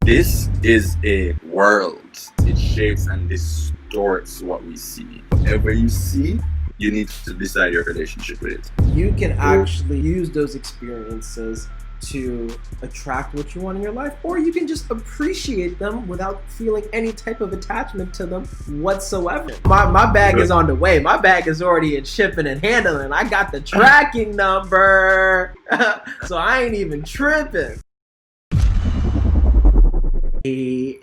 This is a world. It shapes and distorts what we see. Whatever you see, you need to decide your relationship with it. You can actually use those experiences to attract what you want in your life, or you can just appreciate them without feeling any type of attachment to them whatsoever. My bag is on the way. My bag is already in shipping and handling. I got the tracking number, so I ain't even tripping. Hey.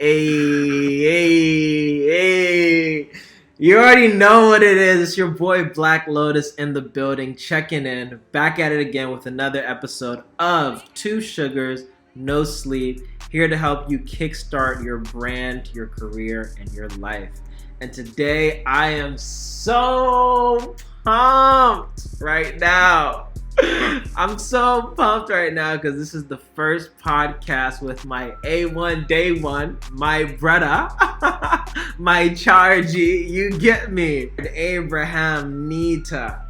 You already know what it is. It's your boy Black Lotus in the building, checking in, back at it again with another episode of Two Sugars, No Sleep, here to help you kickstart your brand, your career, and your life. And today I am so pumped right now. I'm so pumped right now because this is the first podcast with my A1 Day 1, my brother, my Chargy, you get me, Abraham Nita.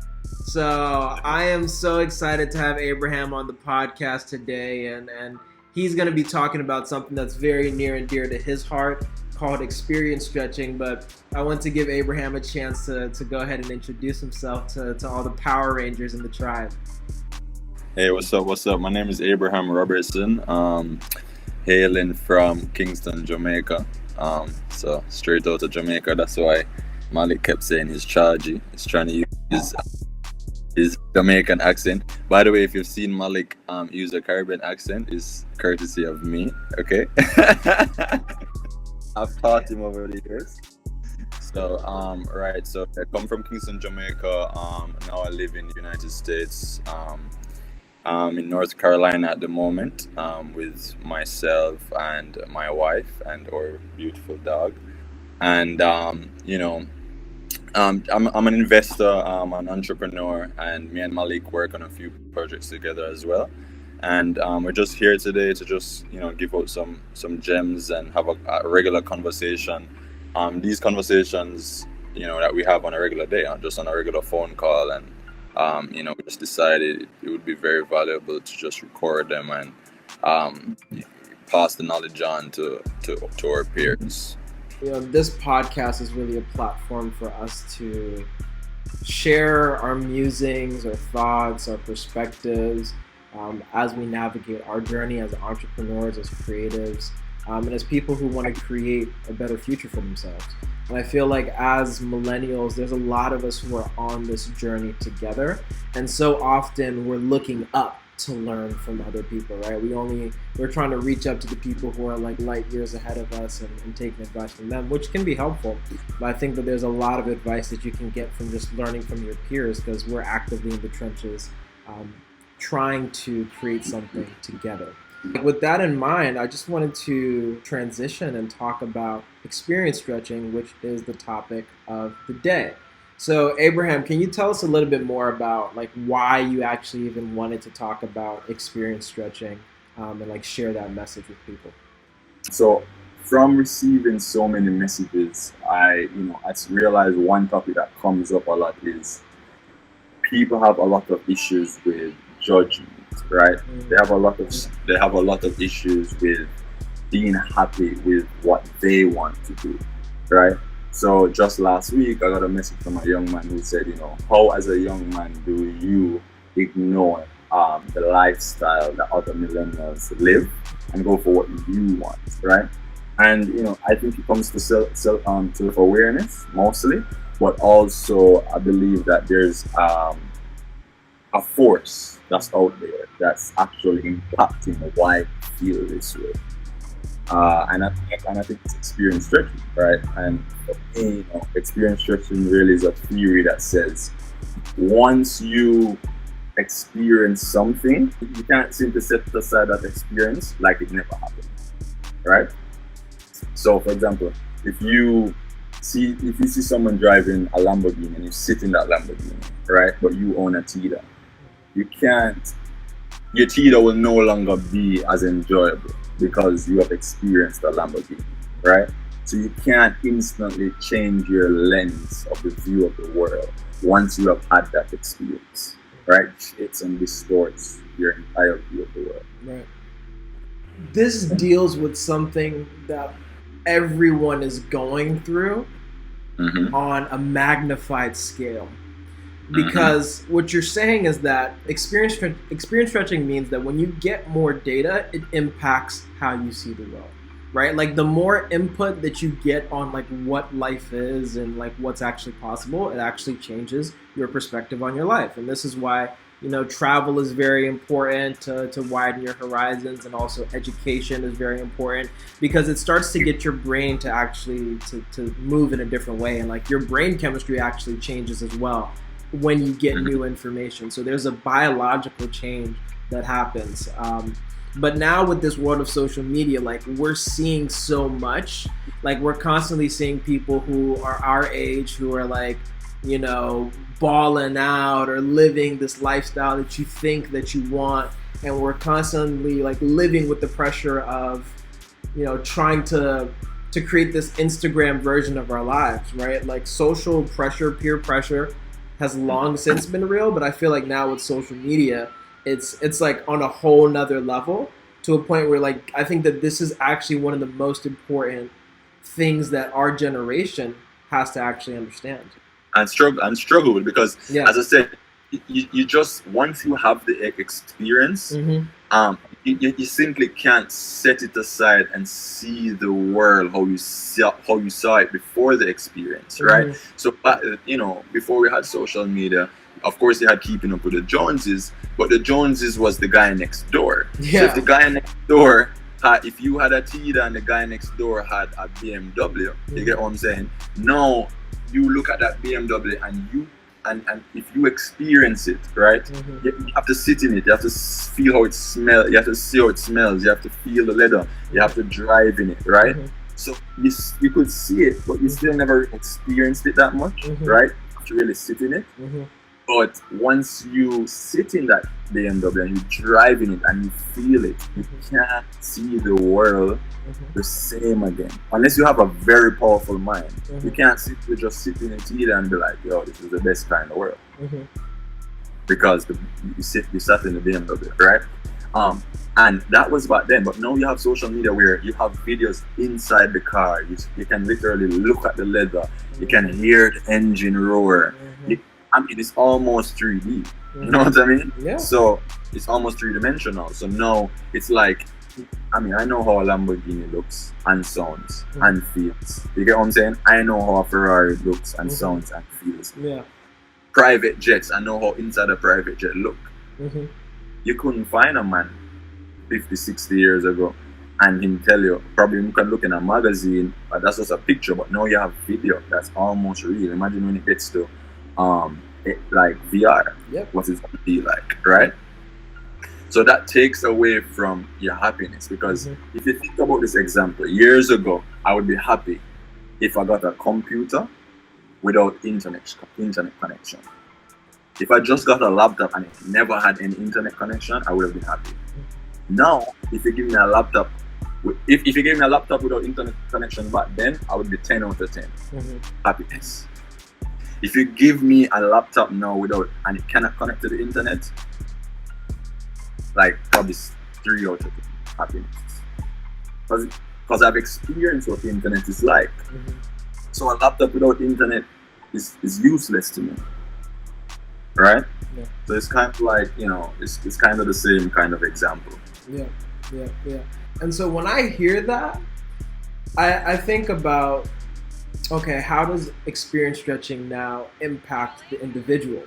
So I am so excited to have Abraham on the podcast today, and he's going to be talking about something that's very near and dear to his heart called experience stretching. But I want to give Abraham a chance to go ahead and introduce himself to all the Power Rangers in the tribe. Hey, what's up? My name is Abraham Robertson, hailing from Kingston, Jamaica. So straight out of Jamaica. That's why Malik kept saying he's Chargy. He's trying to use his Jamaican accent. By the way, if you've seen Malik use a Caribbean accent, it's courtesy of me, okay? I've taught him over the years. So, right, so I come from Kingston, Jamaica. Now I live in the United States, in North Carolina at the moment, with myself and my wife and our beautiful dog. And, I'm an investor, an entrepreneur, and me and Malik work on a few projects together as well. And we're just here today to just, give out some gems and have a regular conversation. These conversations, that we have on a regular day, just on a regular phone call, and we just decided it would be very valuable to just record them and pass the knowledge on to our peers. This podcast is really a platform for us to share our musings, our thoughts, our perspectives, as we navigate our journey as entrepreneurs, as creatives, and as people who want to create a better future for themselves. And I feel like as millennials, there's a lot of us who are on this journey together. And so often we're looking up to learn from other people, right? We're trying to reach up to the people who are like light years ahead of us and taking advice from them, which can be helpful. But I think that there's a lot of advice that you can get from just learning from your peers, because we're actively in the trenches trying to create something together. With that in mind, I just wanted to transition and talk about experience stretching, which is the topic of the day. So, Abraham, can you tell us a little bit more about why you actually even wanted to talk about experience stretching and share that message with people? So, from receiving so many messages, I realized one topic that comes up a lot is people have a lot of issues with judgment, right? They have a lot of issues with being happy with what they want to do, right? So just last week, I got a message from a young man who said, how as a young man do you ignore the lifestyle that other millennials live and go for what you want, right? And I think it comes to self-awareness mostly, but also I believe that there's a force that's out there that's actually impacting why we feel this way. And I think it's experience stretching, right? And for me, experience stretching really is a theory that says once you experience something, you can't seem to set aside that experience like it never happened, right? So, for example, if you see someone driving a Lamborghini and you sit in that Lamborghini, right? But you own a Tida, your Tida will no longer be as enjoyable because you have experienced a Lamborghini, right? So you can't instantly change your lens of the view of the world once you have had that experience, right? It distorts your entire view of the world. Right. this deals with something that everyone is going through Mm-hmm. on a magnified scale. Mm-hmm. Because what you're saying is that experience stretching means that when you get more data, it impacts how you see the world, right? Like the more input that you get on like what life is and like what's actually possible, it actually changes your perspective on your life. And this is why, you know, travel is very important to widen your horizons, and also education is very important because it starts to get your brain to actually to move in a different way, and like your brain chemistry actually changes as well when you get Mm-hmm. new information. So there's a biological change that happens. But now with this world of social media, like we're seeing so much. Like we're constantly seeing people who are our age who are like, you know, balling out or living this lifestyle that you think that you want, and we're constantly like living with the pressure of, you know, trying to create this Instagram version of our lives, right? Like social pressure, peer pressure has long since been real, but I feel like now with social media, it's like on a whole nother level, to a point where like I think that this is actually one of the most important things that our generation has to actually understand. And struggle with, because Yeah. as I said, you just, once you have the experience, Mm-hmm. you simply can't set it aside and see the world how you saw it before the experience, right? Mm-hmm. So before we had social media, of course you had keeping up with the Joneses, but the Joneses was the guy next door. So if the Yeah. guy next door if you had a Tida and the guy next door had a BMW, you get what I'm saying? Now you look at that BMW and and if you experience it, right? Mm-hmm. You have to sit in it. You have to feel how it smells. You have to see how it smells. You have to feel the leather. You have to drive in it, right? Mm-hmm. So you could see it, but you still never experienced it that much, Mm-hmm. right? You have to really sit in it. Mm-hmm. But once you sit in that BMW and you drive in it and you feel it, you can't see the world the same again. Unless you have a very powerful mind. You can't just sit in it either and be like, yo, this is the best car in the world. Mm-hmm. Because you sat in the BMW, right? And that was back then. But now you have social media where you have videos inside the car. You can literally look at the leather. You can hear the engine roar. I mean, it's almost 3D. You know what I mean? Yeah. So it's almost three-dimensional. So now it's like, I mean, I know how a Lamborghini looks and sounds and feels. You get what I'm saying? I know how a Ferrari looks and sounds and feels. Yeah. Private jets, I know how inside a private jet look. You couldn't find a man 50, 60 years ago and him tell you, probably you can look in a magazine, but that's just a picture, but now you have video that's almost real. Imagine when it gets to like VR, what it's gonna be like, right? So that takes away from your happiness, because if you think about this example, years ago, I would be happy if I got a computer without internet connection. If I just got a laptop and it never had any internet connection, I would have been happy. Now, if you give me a laptop, if you gave me a laptop without internet connection back then, I would be 10 out of 10 happiness. If you give me a laptop now and it cannot connect to the internet, like probably 3 out of 10 happiness. Because I've experienced what the internet is like. So a laptop without internet is useless to me. Right? Yeah. So it's kind of like, it's kind of the same kind of example. Yeah. And so when I hear that, I think about, okay, how does experience stretching now impact the individual,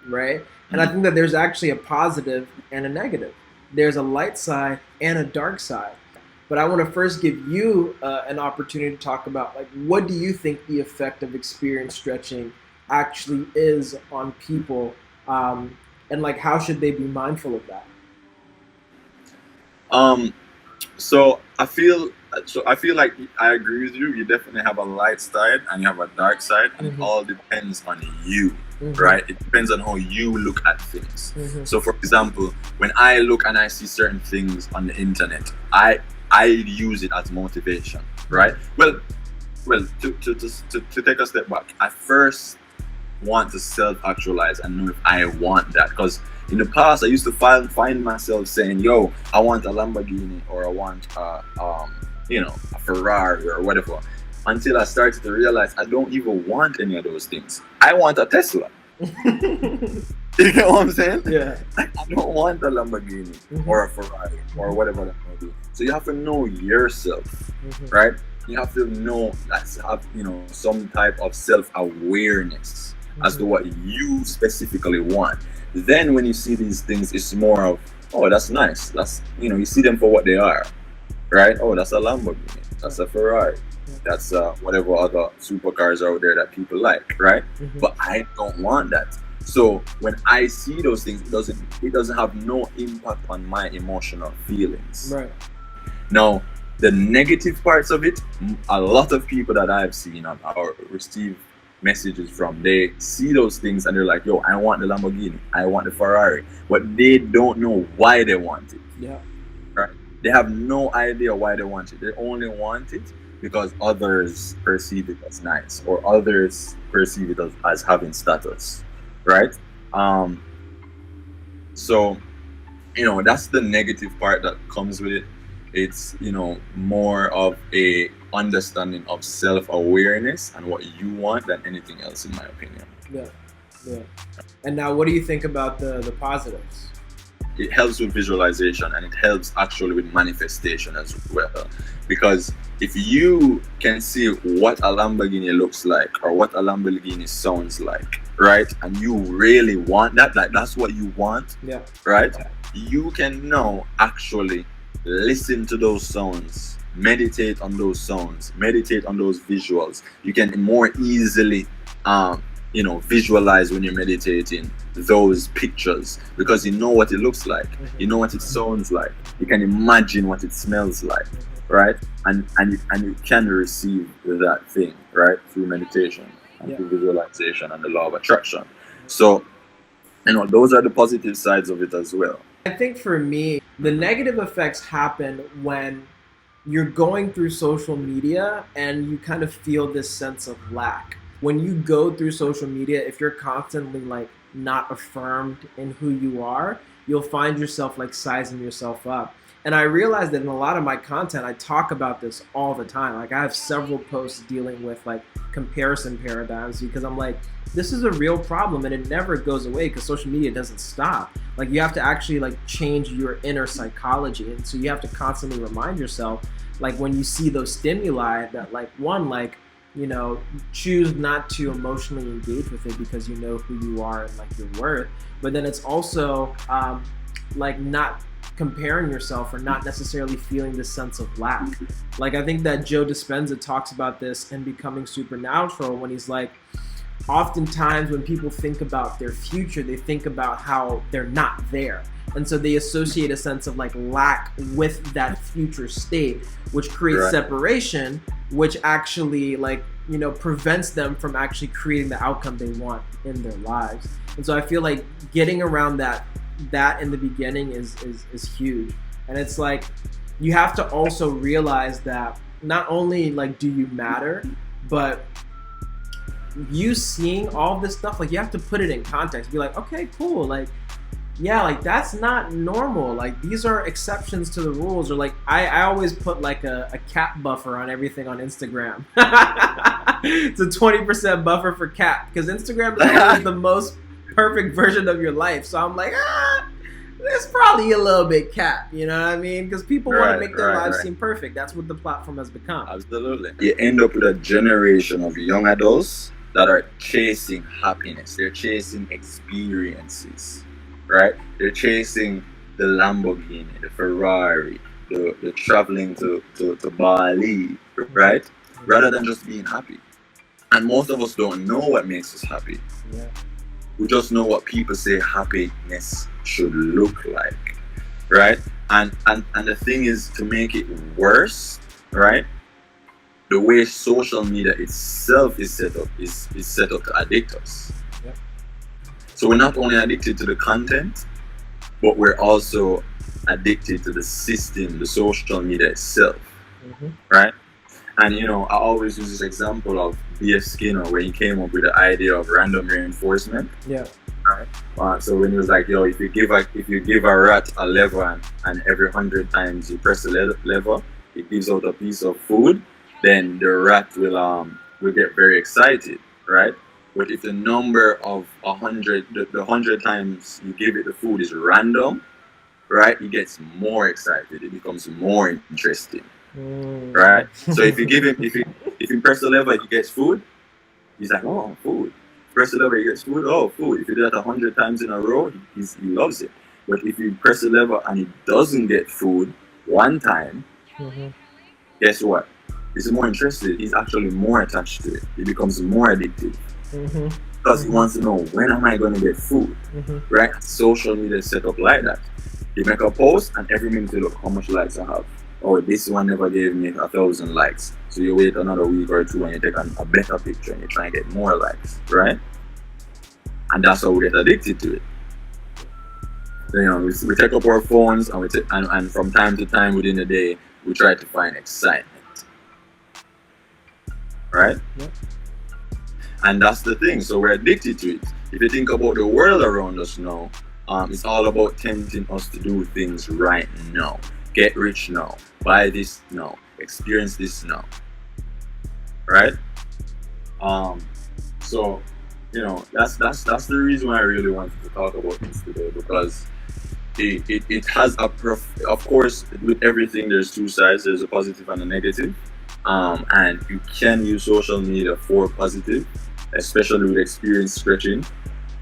right? And I think that there's actually a positive and a negative. There's a light side and a dark side. But I want to first give you an opportunity to talk about, like, what do you think the effect of experience stretching actually is on people, and like how should they be mindful of that? So I feel like I agree with you. You definitely have a light side and you have a dark side, and it all depends on you, right? It depends on how you look at things. So for example, when I look and I see certain things on the internet, I use it as motivation, right? Well, to take a step back, I first want to self-actualize and know if I want that, because In the past, I used to find myself saying, "Yo, I want a Lamborghini or I want a Ferrari or whatever." Until I started to realize I don't even want any of those things. I want a Tesla. You know what I'm saying? Yeah. I don't want a Lamborghini or a Ferrari or whatever that may be. So you have to know yourself, right? You have to know have some type of self-awareness as to what you specifically want. Then when you see these things, it's more of, oh, that's nice. That's you see them for what they are, right? Oh, that's a Lamborghini. That's a Ferrari. That's whatever other supercars out there that people like, right? But I don't want that. So when I see those things, it doesn't have no impact on my emotional feelings. Right. Now, the negative parts of it, a lot of people that I've seen or receive messages from, they see those things and they're like, "Yo, I want the Lamborghini, I want the Ferrari," but they don't know why they want it. Yeah. Right? They have no idea why they want it. They only want it because others perceive it as nice or others perceive it as having status, right? So that's the negative part that comes with it. It's more of a understanding of self-awareness and what you want than anything else, in my opinion. Yeah. And now, what do you think about the positives? It helps with visualization and it helps actually with manifestation as well, because if you can see what a Lamborghini looks like or what a Lamborghini sounds like, right, and you really want that, like that's what you want, right, you can now actually listen to those sounds, meditate on those sounds, meditate on those visuals. You can more easily visualize when you're meditating those pictures, because you know what it looks like, you know what it sounds like, you can imagine what it smells like, right? And you can receive that thing, right, through meditation and through visualization and the law of attraction. So those are the positive sides of it as well. I think for me, the negative effects happen when you're going through social media and you kind of feel this sense of lack. When you go through social media, if you're constantly like not affirmed in who you are, you'll find yourself like sizing yourself up. And I realized that in a lot of my content, I talk about this all the time. Like I have several posts dealing with like comparison paradigms, because I'm like, this is a real problem and it never goes away because social media doesn't stop. Like you have to actually like change your inner psychology. And so you have to constantly remind yourself, like when you see those stimuli, that like choose not to emotionally engage with it because you know who you are and like your worth. But then it's also like not comparing yourself or not necessarily feeling this sense of lack. Like I think that Joe Dispenza talks about this in Becoming Supernatural when he's like, oftentimes when people think about their future, they think about how they're not there. And so they associate a sense of like lack with that future state, which creates separation, which actually prevents them from actually creating the outcome they want in their lives. And so I feel like getting around that in the beginning is huge. And it's like you have to also realize that not only like do you matter, but you seeing all this stuff, like you have to put it in context. Be like, okay, cool, like yeah, like that's not normal. Like these are exceptions to the rules. Or like I always put like a cap buffer on everything on Instagram. It's a 20% buffer for cap, because Instagram is always the most perfect version of your life. So I'm like, there's probably a little bit cap, you know what I mean? Because people want to make their lives seem perfect. That's what the platform has become. Absolutely. You end up with a generation of young adults that are chasing happiness. They're chasing experiences, right? They're chasing the Lamborghini, the Ferrari, the traveling to Bali, right? Rather than just being happy. And most of us don't know what makes us happy. Yeah. We just know what people say happiness should look like, right? And the thing is, to make it worse, right? The way social media itself is set up is set up to addict us. Yep. So we're not only addicted to the content, but we're also addicted to the system, the social media itself, right? And I always use this example of B.F. Skinner, where he came up with the idea of random reinforcement. Yeah. Right? So when he was like, yo, if you give a rat a lever and every 100 times you press the lever, it gives out a piece of food, then the rat will get very excited, right? But if the number of 100, the 100 times you give it the food is random, right? It gets more excited. It becomes more interesting, right? Mm. So if you give him, if you press the lever, he gets food. He's like, oh, food. Press the lever, he gets food. Oh, food. If you do that 100 times in a row, he loves it. But if you press the lever and he doesn't get food one time, Mhm. guess what? He's more interested. He's actually more attached to it. He becomes more addictive Mhm. because he Mhm. wants to know, when am I going to get food, Mhm. right? Social media is set up like that. You make a post and every minute you look how much likes I have. Oh, this one never gave me 1,000 likes. So you wait another week or two and you take a better picture and you try and get more likes, right? And that's how we get addicted to it. We take up our phones and and from time to time within the day we try to find excitement, right? Yep. And that's the thing. So we're addicted to it. If you think about the world around us now, it's all about tempting us to do things right now. Get rich now. Buy this now. Experience this now. Right? Um, so that's the reason why I really wanted to talk about this today, because it has of course, with everything there's two sides. There's a positive and a negative. And you can use social media for positive, especially with experience stretching,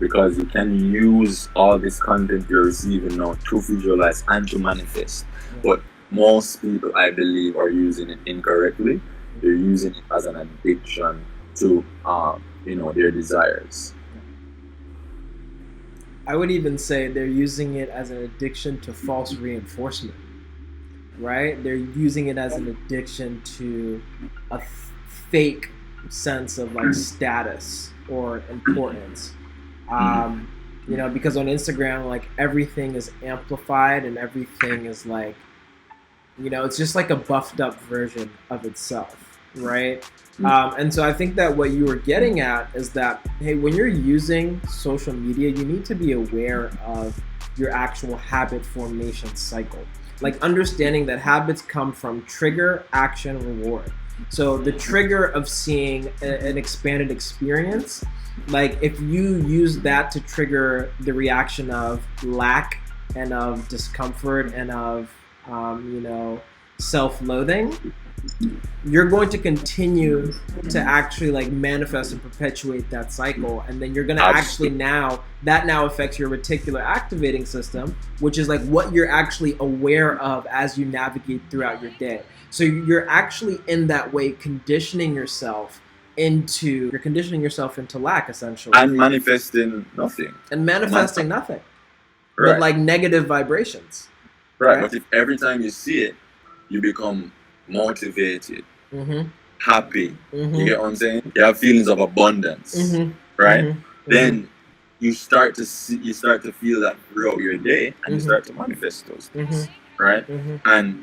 because you can use all this content you're receiving now to visualize and to manifest. But most people, I believe, are using it incorrectly. They're using it as an addiction to their desires. I would even say they're using it as an addiction to false reinforcement, right? They're using it as an addiction to a fake sense of like status or importance. Mhm. Um, because on Instagram, like everything is amplified and everything is like, it's just like a buffed up version of itself, right? And so I think that what you were getting at is that, hey, when you're using social media, you need to be aware of your actual habit formation cycle. Like understanding that habits come from trigger, action, reward. So the trigger of seeing an expanded experience, like if you use that to trigger the reaction of lack and of discomfort and of self-loathing, you're going to continue to actually like manifest and perpetuate that cycle, and then you're going to actually Absolutely. now affects your reticular activating system, which is like what you're actually aware of as you navigate throughout your day. So you're actually in that way conditioning yourself into lack, essentially, And manifesting nothing. and manifesting nothing but Right. like negative vibrations, Right. right? But if every time you see it, you become motivated, Mm-hmm. happy. You Mm-hmm. get what I'm saying? You have feelings of abundance, Mm-hmm. right? Mm-hmm. Mm-hmm. Then you start to feel that throughout your day, and you start to manifest those Mm-hmm. things, right? Mm-hmm. And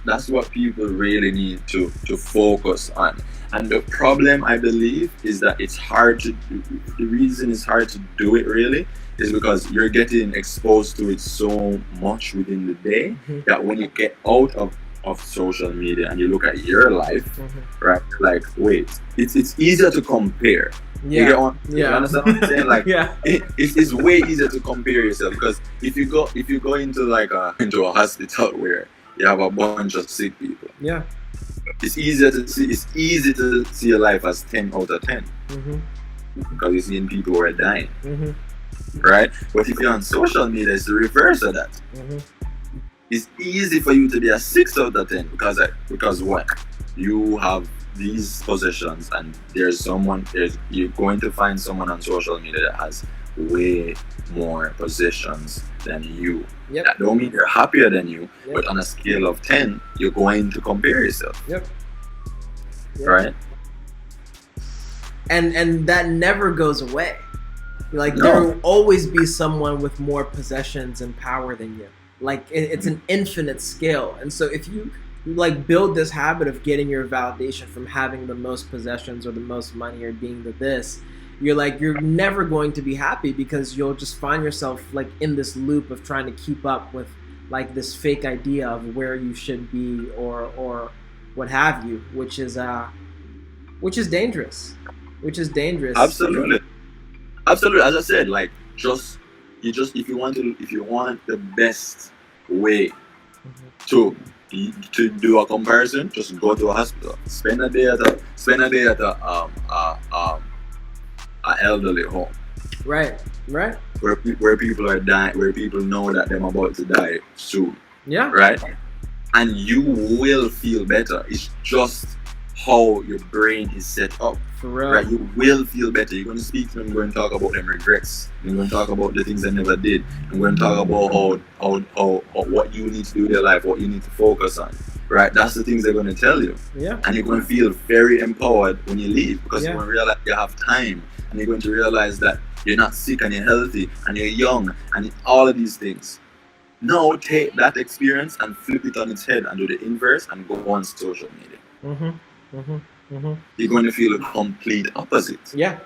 that's what people really need to focus on. And the problem, I believe, is that it's hard to do. The reason it's hard to do it really is because you're getting exposed to it so much within the day Mm-hmm. that when you get out of social media and you look at your life, Mm-hmm. right? Like, wait, it's easier to compare. You get Yeah. what, you Yeah. understand what I'm saying? Like, Yeah. it's way easier to compare yourself, because if you go into into a hospital where you have a bunch of sick people, Yeah. it's easy to see your life as 10 out of 10, Mm-hmm. because you're seeing people who are dying, Mm-hmm. right? But if you're on social media, it's the reverse of that. Mm-hmm. It's easy for you to be a 6 out of 10, because what, you have these possessions, and you're going to find someone on social media that has way more possessions than you. Yep. That don't mean they're happier than you, Yep. but on a scale of 10, you're going to compare yourself, Yep. Yep. right? And that never goes away. Like No. there will always be someone with more possessions and power than you. Like it's an infinite scale. And so if you like build this habit of getting your validation from having the most possessions or the most money or being the this, you're never going to be happy because you'll just find yourself like in this loop of trying to keep up with like this fake idea of where you should be or what have you, which is dangerous. Which is dangerous. Absolutely. Absolutely. As I said, like if you want the best way to do a comparison, just go to a hospital. Spend a day at a elderly home. Right. Where people are dying, where people know that they're about to die soon. Yeah. Right? And you will feel better. It's just how your brain is set up. For real. Right? You will feel better. You're going to speak to them, you're going to talk about them regrets. You're going to talk about the things they never did. You're going to talk about how what you need to do in your life, what you need to focus on. Right? That's the things they're going to tell you. Yeah. And you're going to feel very empowered when you leave, because Yeah. you're going to realize you have time, and you're going to realize that you're not sick and you're healthy and you're young and all of these things. Now take that experience and flip it on its head and do the inverse and go on social media. You're going to feel a complete opposite. Yeah.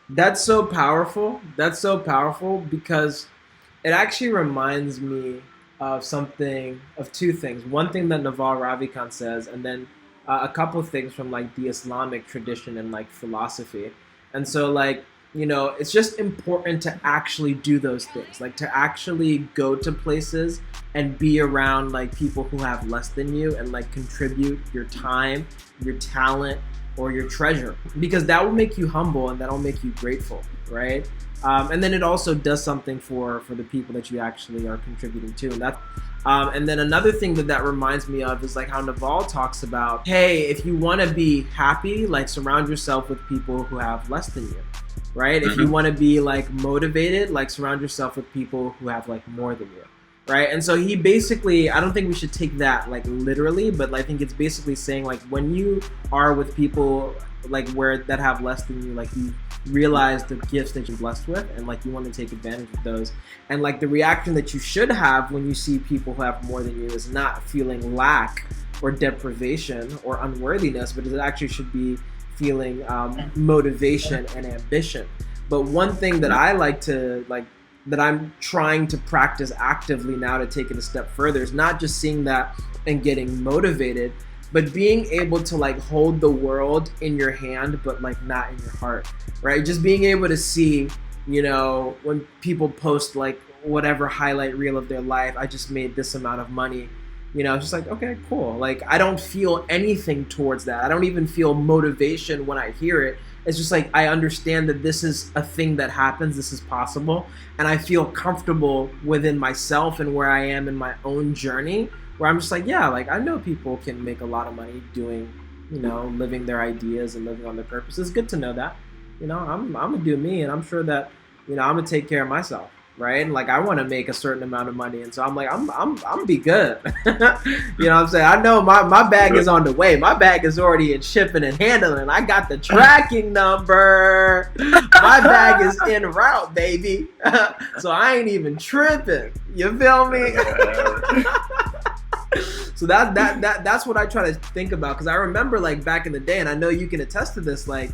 That's so powerful. That's so powerful because it actually reminds me of two things. One thing that Naval Ravikant says, and then a couple of things from like the Islamic tradition and like philosophy. And so like, it's just important to actually do those things, like to actually go to places and be around like people who have less than you and like contribute your time, your talent, or your treasure, because that will make you humble and that'll make you grateful, right? And then it also does something for the people that you actually are contributing to, and then another thing that reminds me of is like how Naval talks about, hey, if you want to be happy, like surround yourself with people who have less than you. Right? If you want to be like motivated, like surround yourself with people who have like more than you. Right? And so he basically, I don't think we should take that like literally, but I think it's basically saying like when you are with people like that have less than you, like you realize the gifts that you're blessed with and like you want to take advantage of those. And like the reaction that you should have when you see people who have more than you is not feeling lack or deprivation or unworthiness, but it actually should be feeling motivation and ambition. But one thing that I like to that I'm trying to practice actively now to take it a step further is not just seeing that and getting motivated, but being able to like hold the world in your hand but like not in your heart, right? Just being able to see, when people post like whatever highlight reel of their life, I just made this amount of money. It's just like, okay, cool. Like, I don't feel anything towards that. I don't even feel motivation when I hear it. It's just like, I understand that this is a thing that happens. This is possible. And I feel comfortable within myself and where I am in my own journey, where I'm just like, yeah, like I know people can make a lot of money doing, living their ideas and living on their purpose. It's good to know that, I'm going to do me, and I'm sure that, I'm going to take care of myself. Right? And like I want to make a certain amount of money, and so I'm like I'm be good. You know what I'm saying? I know my bag is on the way. My bag is already in shipping and handling. I got the tracking number. My bag is en route, baby. So I ain't even tripping. You feel me? So that's what I try to think about, because I remember like back in the day, and I know you can attest to this, like,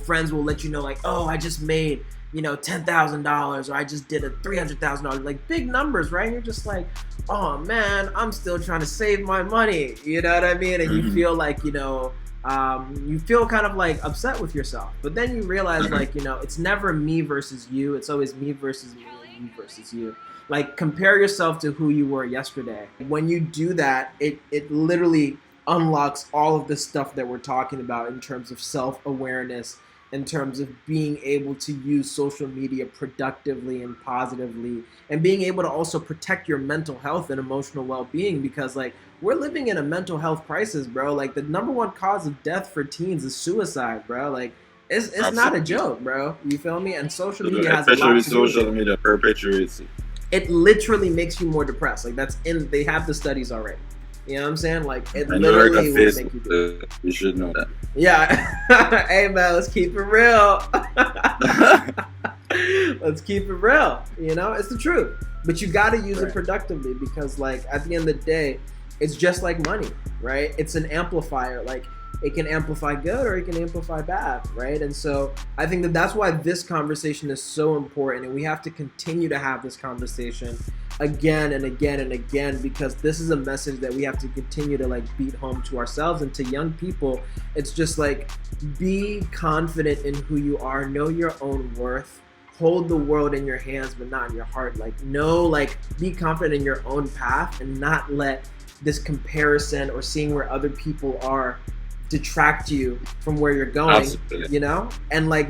friends will let you know like, oh, I just made $10,000, or I just did a $300,000, like big numbers, right? And you're just like, oh man, I'm still trying to save my money. You know what I mean? And you feel like, you feel kind of like upset with yourself. But then you realize like, it's never me versus you. It's always me versus me and you versus you. Like compare yourself to who you were yesterday. When you do that, it literally unlocks all of the stuff that we're talking about in terms of self-awareness, in terms of being able to use social media productively and positively, and being able to also protect your mental health and emotional well-being, because like we're living in a mental health crisis, bro. Like the number one cause of death for teens is suicide, bro. Like it's not a joke, bro. You feel me? And social media has a lot to do with it. Social media perpetuates it. It literally makes you more depressed. Like they have the studies already. You know what I'm saying? Like it literally will make you do it. You should know that. Yeah. Hey man, let's keep it real. Let's keep it real. It's the truth. But you got to use it productively, because like at the end of the day, it's just like money, right? It's an amplifier. Like It can amplify good or it can amplify bad, right? And so I think that that's why this conversation is so important, and we have to continue to have this conversation again and again and again, because this is a message that we have to continue to like beat home to ourselves and to young people. It's just like, be confident in who you are, know your own worth, hold the world in your hands but not in your heart. Like, know, like, be confident in your own path and not let this comparison or seeing where other people are detract you from where you're going. Absolutely. You know, and like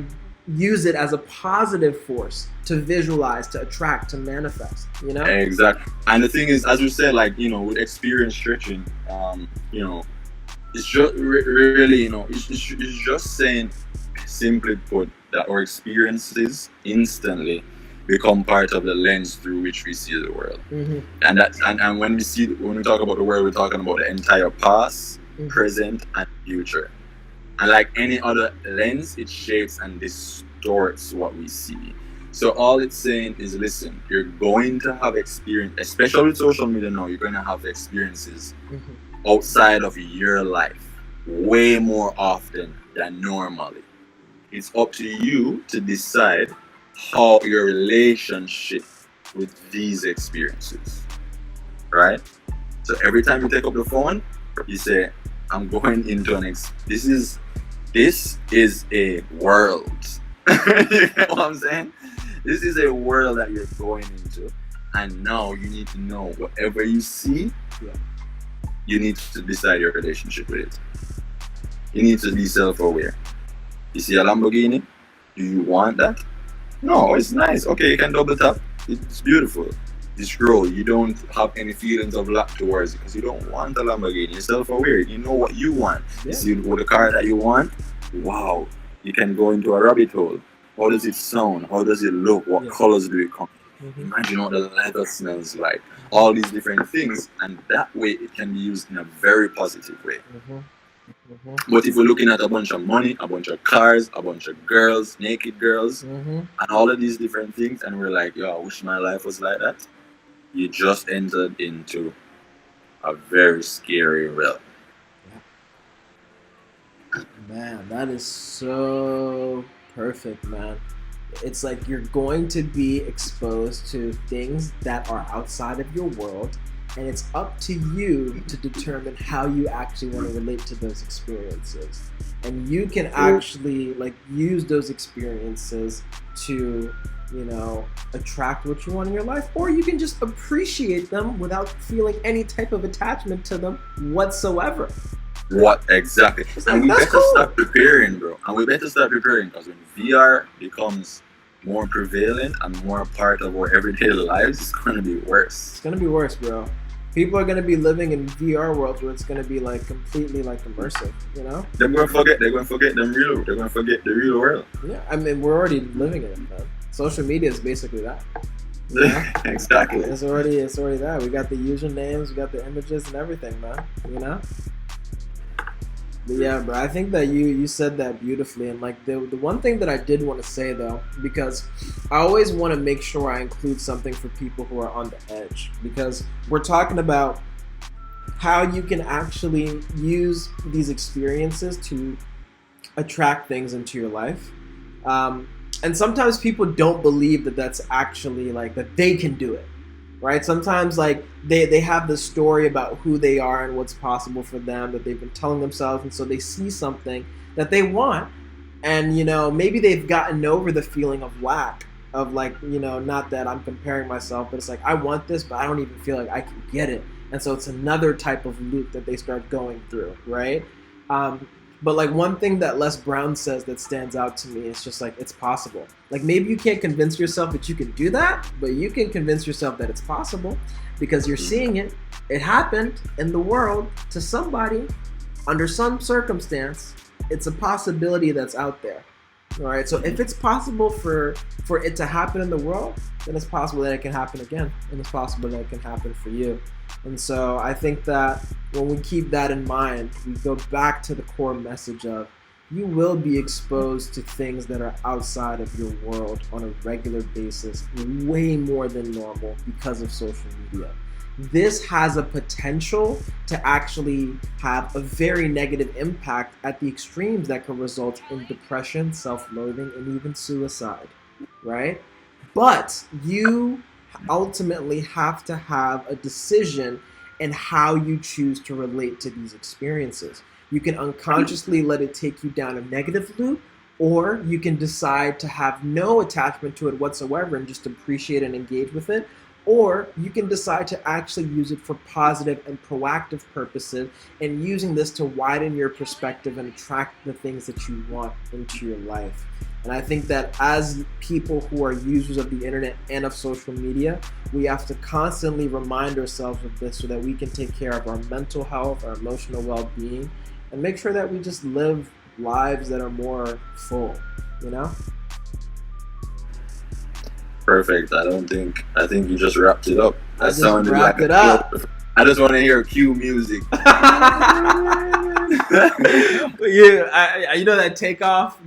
use it as a positive force to visualize, to attract, to manifest, you know? Exactly. And the thing is, as we said, like, with experience stretching, it's just really, it's just saying, simply put, that our experiences instantly become part of the lens through which we see the world. Mm-hmm. And when we talk about the world, we're talking about the entire past, Mm-hmm. present, and future. And like any other lens, it shapes and distorts what we see. So all it's saying is, listen, you're going to have experience, especially with social media now, you're going to have experiences Mm-hmm. outside of your life way more often than normally. It's up to you to decide how your relationship with these experiences, right? So every time you take up the phone, you say, I'm going into this is a world. You know what I'm saying? This is a world that you're going into, and now you need to know whatever you see, Yeah. you need to decide your relationship with it. You need to be self-aware. You see a Lamborghini? Do you want that? No, it's nice. Okay, you can double tap. It's beautiful. You scroll. You don't have any feelings of lack towards it because you don't want a Lamborghini. You're self-aware. You know what you want. Yeah. You see the car that you want. Wow. You can go into a rabbit hole. How does it sound? How does it look? What colors do it come? Mm-hmm. Imagine what the leather smells like. All these different things, and that way it can be used in a very positive way. Mm-hmm. Mm-hmm. But if we're looking at a bunch of money, a bunch of cars, a bunch of girls, naked girls, Mm-hmm. and all of these different things, and we're like, yo, I wish my life was like that, you just entered into a very scary realm. Man, that is so perfect, man. It's like you're going to be exposed to things that are outside of your world, and it's up to you to determine how you actually want to relate to those experiences. And you can actually like use those experiences to, attract what you want in your life, or you can just appreciate them without feeling any type of attachment to them whatsoever. What exactly? And we better start preparing, bro. And we better start preparing, because when VR becomes more prevalent and more a part of our everyday lives, it's going to be worse. It's going to be worse, bro. People are going to be living in VR worlds where it's going to be like completely like immersive, you know? They're going to forget the real world. Yeah, I mean, we're already living in it, man. Social media is basically that. You know? Exactly. It's already that. We got the usernames, we got the images and everything, man. You know? But yeah, bro, I think that you said that beautifully. And like the one thing that I did want to say though, because I always want to make sure I include something for people who are on the edge, because we're talking about how you can actually use these experiences to attract things into your life. And sometimes people don't believe that that's actually like that they can do it. Right? Sometimes like they have this story about who they are and what's possible for them that they've been telling themselves, and so they see something that they want, and maybe they've gotten over the feeling of lack, of like, not that I'm comparing myself, but it's like I want this but I don't even feel like I can get it, and so it's another type of loop that they start going through, right? But like one thing that Les Brown says that stands out to me is just like, it's possible. Like maybe you can't convince yourself that you can do that, but you can convince yourself that it's possible because you're seeing it. It happened in the world to somebody under some circumstance. It's a possibility that's out there. All right. So if it's possible for it to happen in the world, then it's possible that it can happen again, and it's possible that it can happen for you. And so I think that when we keep that in mind, we go back to the core message of you will be exposed to things that are outside of your world on a regular basis, way more than normal because of social media. this has a potential to actually have a very negative impact at the extremes that could result in depression, self-loathing, and even suicide, right? But you ultimately have to have a decision in how you choose to relate to these experiences. You can unconsciously let it take you down a negative loop, or you can decide to have no attachment to it whatsoever and just appreciate and engage with it. Or you can decide to actually use it for positive and proactive purposes, and using this to widen your perspective and attract the things that you want into your life. And I think that as people who are users of the internet and of social media, we have to constantly remind ourselves of this so that we can take care of our mental health, our emotional well-being, and make sure that we just live lives that are more full, you know? Perfect. I think you just wrapped it up. I That just sounded like wrapped it up. I just want to hear cue music. Yeah, you know that takeoff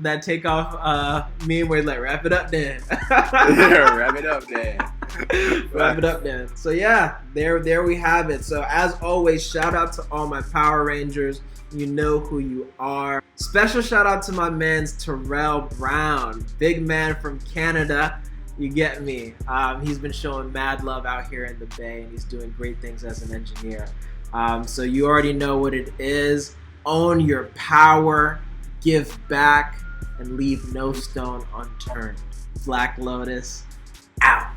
meme where it's like wrap it up then. Yeah, wrap it up then. Wrap it up then. So yeah, there we have it. So as always, shout out to all my Power Rangers. You know who you are. Special shout out to my man's Terrell Brown, big man from Canada. You get me. He's been showing mad love out here in the Bay, and he's doing great things as an engineer. So you already know what it is. Own your power, give back, and leave no stone unturned. Black Lotus, out.